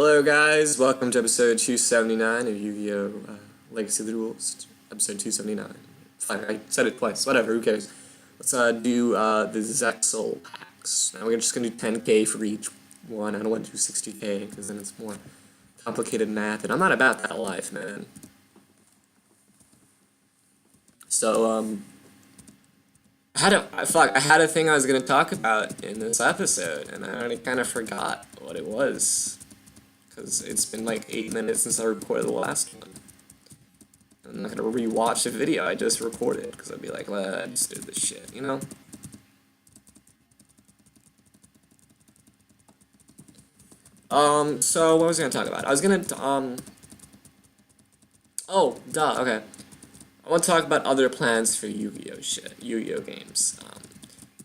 Hello guys, welcome to episode 279 of Yu-Gi-Oh! Legacy of the Duelist. Episode 279. Fine, I said it twice, whatever, who cares. Let's do the Zexal packs. Now we're just going to do 10k for each one. I don't want to do 60k, because then it's more complicated math, and I'm not about that life, man. So, I had a thing I was going to talk about in this episode, and I already kind of forgot what it was. Because it's been like 8 minutes since I recorded the last one. I'm not going to rewatch the video I just recorded, because I'd be like, well, I just did this shit, you know? So what was I going to talk about? I was going to, oh, duh, okay. I want to talk about other plans for Yu-Gi-Oh! Yu-Gi-Oh! Games.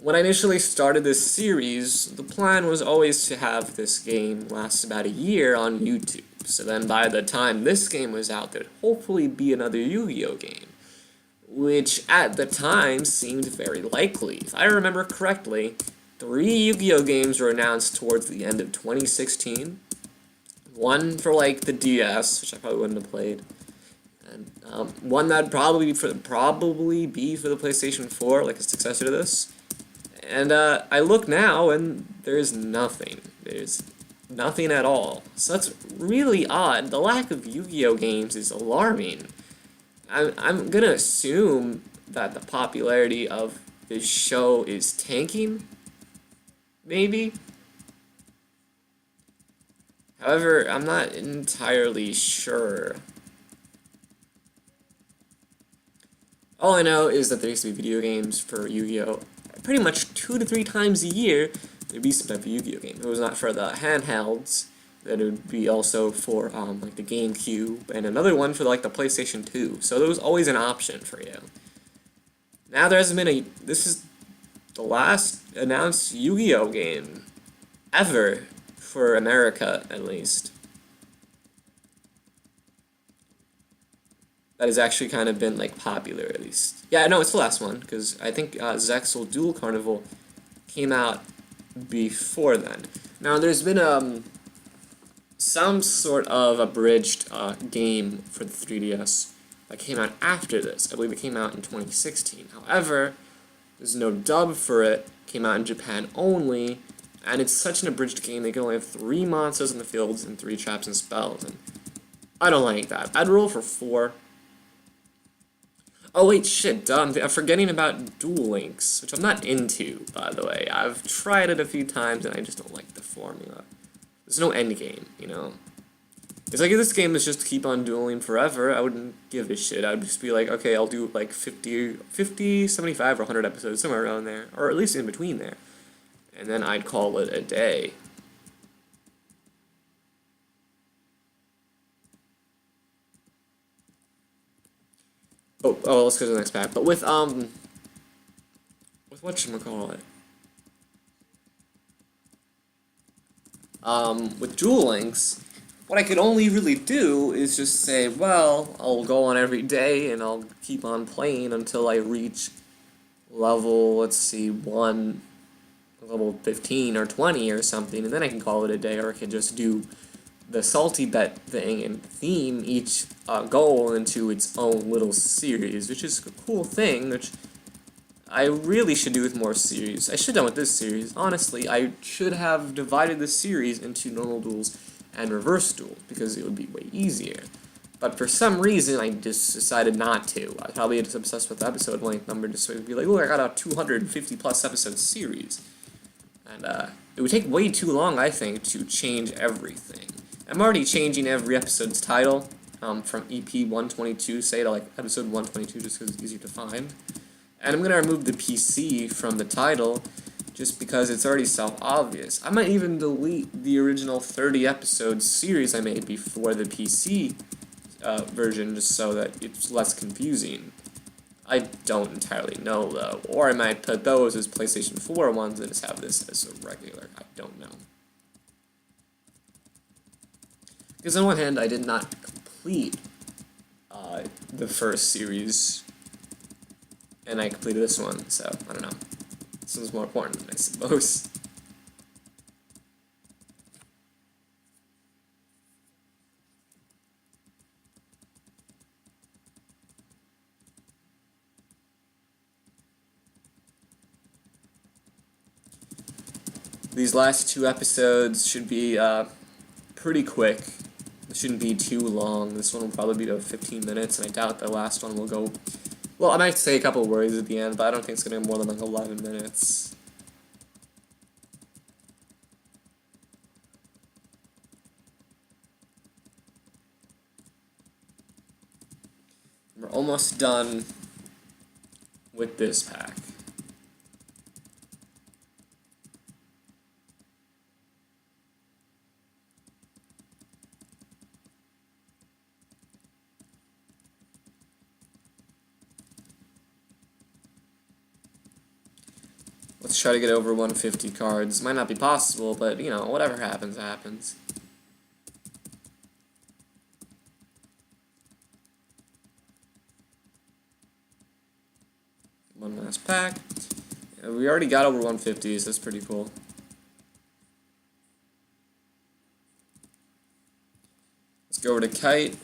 When I initially started this series, the plan was always to have this game last about a year on YouTube. So then by the time this game was out, there'd hopefully be another Yu-Gi-Oh! Game, which at the time seemed very likely. If I remember correctly, 3 Yu-Gi-Oh! Games were announced towards the end of 2016. One for like the DS, which I probably wouldn't have played. And one that'd probably be for the PlayStation 4, like a successor to this. And I look now, and there's nothing. There's nothing at all. So that's really odd. The lack of Yu-Gi-Oh! Games is alarming. I'm gonna assume that the popularity of this show is tanking. Maybe. However, I'm not entirely sure. All I know is that there used to be video games for Yu-Gi-Oh! Pretty much 2 to 3 times a year, there'd be some type of Yu-Gi-Oh! Game. If it was not for the handhelds, then it would be also for like the GameCube, and another one for like the PlayStation 2. So there was always an option for you. Now there hasn't been this is the last announced Yu-Gi-Oh! Game ever, for America at least. That has actually kind of been, like, popular, at least. Yeah, no, it's the last one, because I think Zexal Duel Carnival came out before then. Now, there's been some sort of abridged game for the 3DS that came out after this. I believe it came out in 2016. However, there's no dub for it. It came out in Japan only, and it's such an abridged game, they can only have 3 monsters in the fields and 3 traps and spells, and I don't like that. I'd roll for 4. Oh wait, shit, I'm forgetting about Duel Links, which I'm not into, by the way. I've tried it a few times, and I just don't like the formula. There's no end game, you know? It's like if this game is just to keep on dueling forever, I wouldn't give a shit. I'd just be like, okay, I'll do like 50, 75, or 100 episodes, somewhere around there, or at least in between there. And then I'd call it a day. Oh, let's go to the next pack. But with whatchamacallit? With Duel Links, what I could only really do is just say, well, I'll go on every day and I'll keep on playing until I reach level, let's see, level 15 or 20 or something, and then I can call it a day, or I can just do the salty bet thing and theme each goal into its own little series, which is a cool thing, which I really should do with more series. I should have done with this series. Honestly, I should have divided the series into normal duels and reverse duels, because it would be way easier. But for some reason, I just decided not to. I probably just obsessed with the episode length number, just so it'd be like, look, I got a 250 plus episode series. And it would take way too long, I think, to change everything. I'm already changing every episode's title, from EP 122, say, to like episode 122, just because it's easier to find. And I'm going to remove the PC from the title, just because it's already self-obvious. I might even delete the original 30 episode series I made before the PC version, just so that it's less confusing. I don't entirely know, though. Or I might put those as PlayStation 4 ones and just have this as a regular. I don't know. Because on one hand, I did not complete the first series, and I completed this one, so I don't know. This one's more important, I suppose. These last two episodes should be pretty quick. It shouldn't be too long. This one will probably be about 15 minutes, and I doubt the last one will go... Well, I might say a couple words at the end, but I don't think it's going to be more than like 11 minutes. We're almost done with this pack. Let's try to get over 150 cards. Might not be possible, but, you know, whatever happens, happens. One last pack. Yeah, we already got over 150, so that's pretty cool. Let's go over to Kite.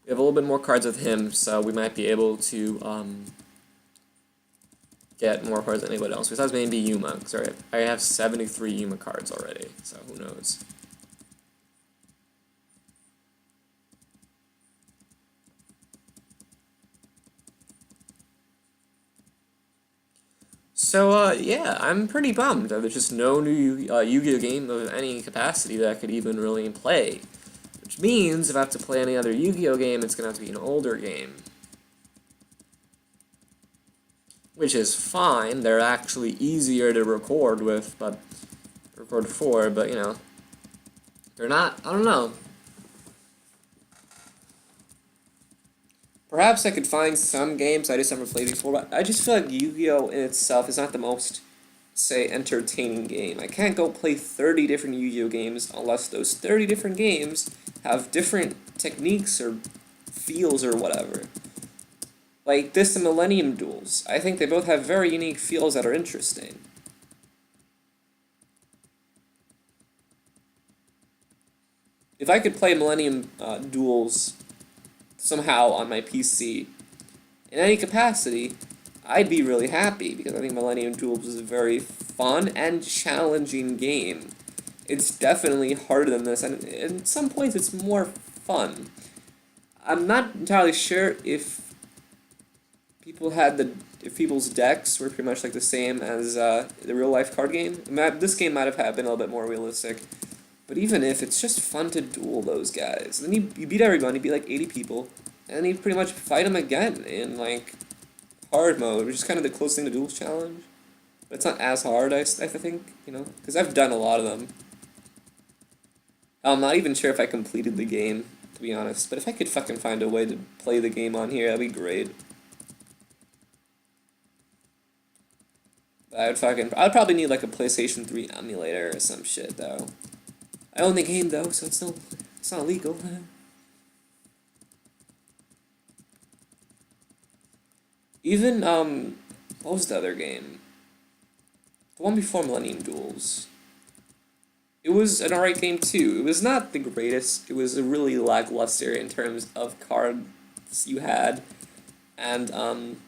We have a little bit more cards with him, so we might be able to get more cards than anybody else. Besides maybe Yuma, because I have 73 Yuma cards already, so who knows. So, yeah, I'm pretty bummed that there's just no new Yu-Gi-Oh! Game of any capacity that I could even really play. Which means if I have to play any other Yu-Gi-Oh! Game, it's going to have to be an older game. Which is fine, they're actually easier to record with, but... record for, but, you know... they're not, I don't know. Perhaps I could find some games I just never played before, but I just feel like Yu-Gi-Oh! In itself is not the most, say, entertaining game. I can't go play 30 different Yu-Gi-Oh! Games unless those 30 different games have different techniques or feels or whatever. Like this and Millennium Duels. I think they both have very unique feels that are interesting. If I could play Millennium Duels somehow on my PC in any capacity, I'd be really happy because I think Millennium Duels is a very fun and challenging game. It's definitely harder than this, and at some points it's more fun. I'm not entirely sure if people's decks were pretty much like the same as the real life card game. This game might have been a little bit more realistic. But even if, it's just fun to duel those guys. Then you beat everyone, you beat like 80 people, and then you pretty much fight them again in like hard mode, which is kind of the closest thing to Duels Challenge. But it's not as hard, I think, you know, because I've done a lot of them. I'm not even sure if I completed the game, to be honest, but if I could fucking find a way to play the game on here, that'd be great. I'd probably need like a PlayStation 3 emulator or some shit, though. I own the game though, so it's not illegal. Even what was the other game? The one before Millennium Duels. It was an alright game too. It was not the greatest. It was a really lackluster in terms of cards you had, and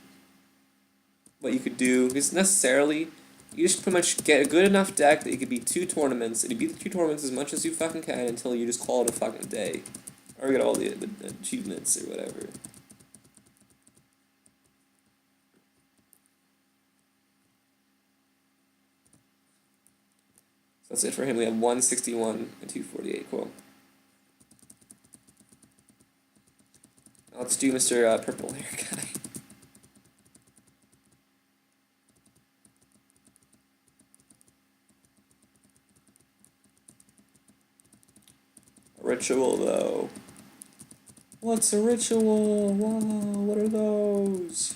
what you could do. Because necessarily, you just pretty much get a good enough deck that you could beat 2 tournaments, and you beat the 2 tournaments as much as you fucking can until you just call it a fucking day. Or get all the achievements or whatever. So that's it for him. We have 161 and 248. Cool. Now let's do Mr. Purple Hair Guy. Ritual, though. What's a ritual? Wow, what are those?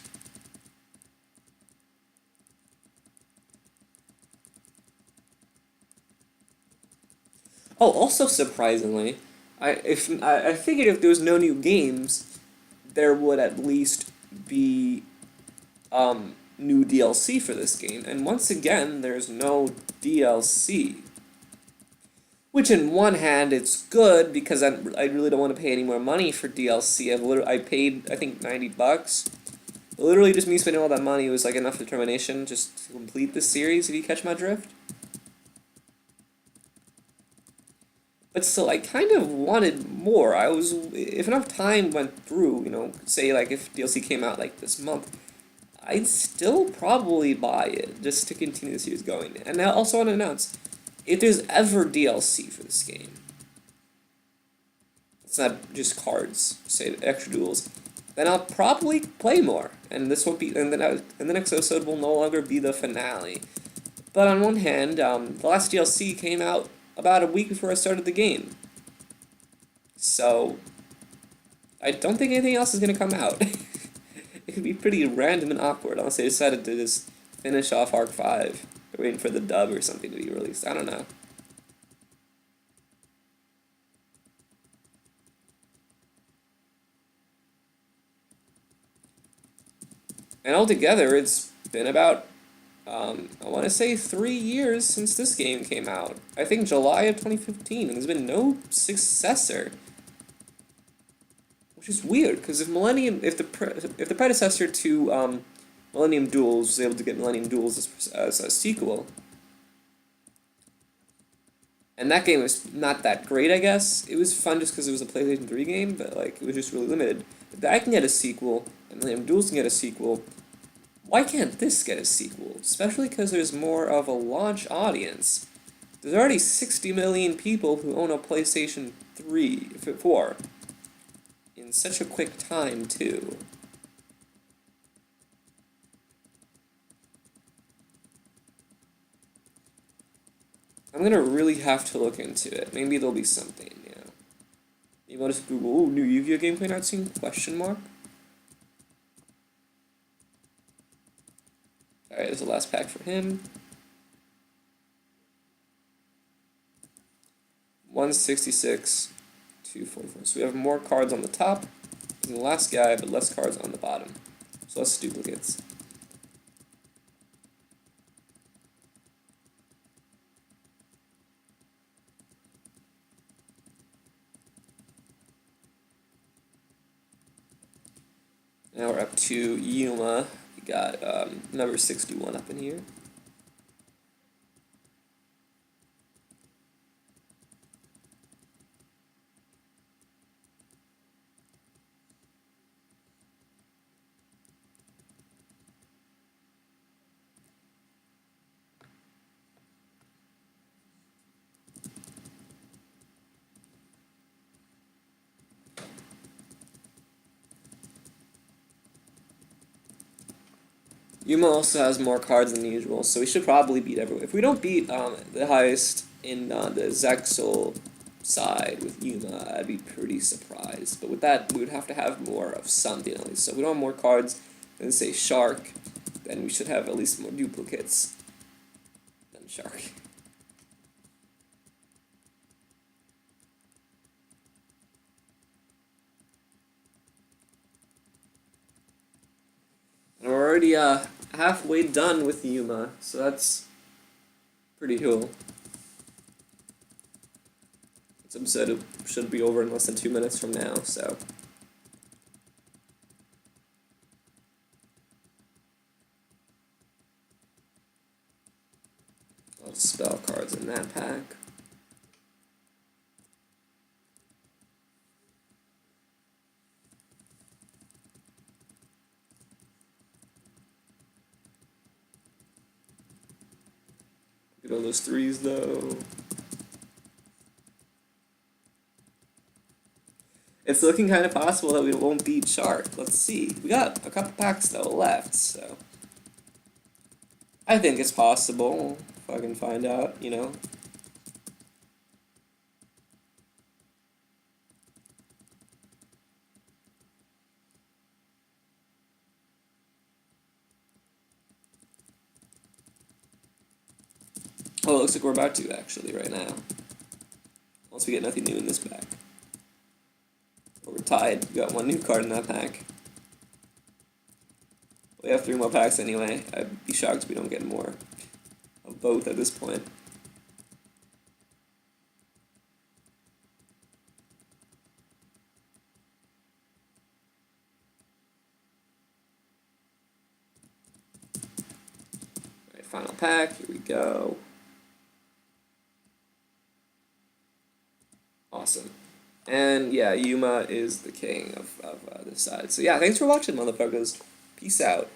Oh, also surprisingly, I figured if there was no new games, there would at least be new DLC for this game, and once again, there's no DLC. Which, in one hand, it's good because I really don't want to pay any more money for DLC. I paid, I think, $90, Literally, just me spending all that money was like enough determination just to complete this series, if you catch my drift. But still, I kind of wanted more. If enough time went through, say like if DLC came out like this month, I'd still probably buy it just to continue the series going. And I also want to announce, if there's ever DLC for this game, it's not just cards, say extra duels, then I'll probably play more. And this won't be, and the next episode will no longer be the finale. But on one hand, the last DLC came out about a week before I started the game. So, I don't think anything else is going to come out. It could be pretty random and awkward unless they decided to just finish off Arc 5. They're waiting for the dub or something to be released. I don't know. And altogether, it's been about, I want to say 3 years since this game came out. I think July of 2015, and there's been no successor. Which is weird, because if the predecessor to Millennium Duels was able to get Millennium Duels as a sequel, and that game was not that great, I guess. It was fun just because it was a PlayStation 3 game, but like it was just really limited. If that can get a sequel, and Millennium Duels can get a sequel, why can't this get a sequel? Especially because there's more of a launch audience. There's already 60 million people who own a PlayStation 4. In such a quick time, too. I'm gonna really have to look into it. Maybe there'll be something, You want to Google, new Yu-Gi-Oh! Gameplay not seen? Question mark? Alright, there's the last pack for him. 166, 244. So we have more cards on the top than the last guy, but less cards on the bottom. So less duplicates. Now we're up to Yuma. We got number 61 up in here. Yuma also has more cards than usual, so we should probably beat everyone. If we don't beat the highest in the Zexal side with Yuma, I'd be pretty surprised. But with that, we would have to have more of something at least. So if we don't have more cards than, say, Shark, then we should have at least more duplicates than Shark. And we're already halfway done with Yuma, so that's pretty cool. This episode should be over in less than 2 minutes from now, so. A lot of spell cards in that pack. Get all those threes, though. It's looking kind of possible that we won't beat Shark. Let's see. We got a couple packs, though, left, so. I think it's possible, if I can find out, Oh, it looks like we're about to, actually, right now. Once we get nothing new in this pack. We're tied. We got one new card in that pack. We have 3 more packs anyway. I'd be shocked if we don't get more of both at this point. final pack. Here we go. Awesome. And yeah, Yuma is the king of this side. So yeah, thanks for watching, motherfuckers. Peace out.